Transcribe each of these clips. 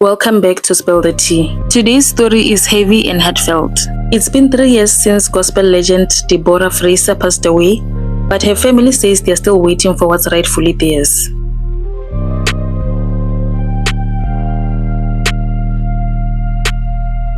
Welcome back to Spill the Tea. Today's story is heavy and heartfelt. It's been 3 years since gospel legend Deborah Fraser passed away, but her family says they're still waiting for what's rightfully theirs.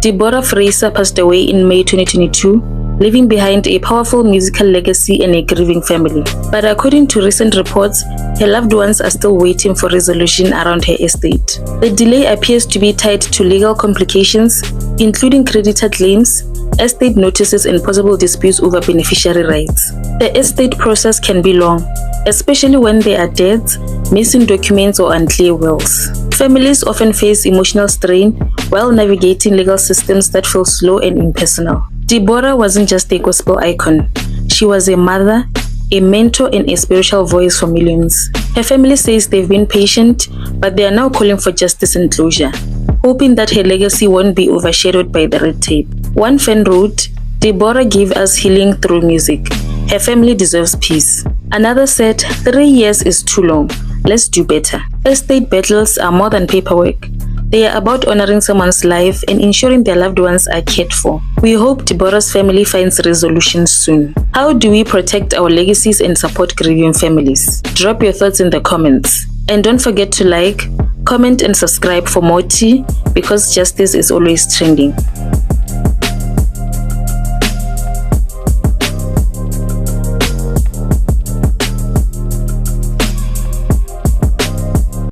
Deborah Fraser passed away in May 2022, leaving behind a powerful musical legacy and a grieving family. But according to recent reports, her loved ones are still waiting for resolution around her estate. The delay appears to be tied to legal complications, including creditor claims, estate notices, and possible disputes over beneficiary rights. The estate process can be long, especially when there are deaths, missing documents, or unclear wills. Families often face emotional strain while navigating legal systems that feel slow and impersonal. Deborah wasn't just a gospel icon. She was a mother, a mentor, and a spiritual voice for millions. Her family says they've been patient, but they are now calling for justice and closure, hoping that her legacy won't be overshadowed by the red tape. One fan wrote, "Deborah gave us healing through music. Her family deserves peace." Another said, 3 years is too long. Let's do better. Estate battles are more than paperwork. They are about honoring someone's life and ensuring their loved ones are cared for. We hope Deborah's family finds resolution soon. How do we protect our legacies and support grieving families? Drop your thoughts in the comments. And don't forget to like, comment, and subscribe for more tea, because justice is always trending.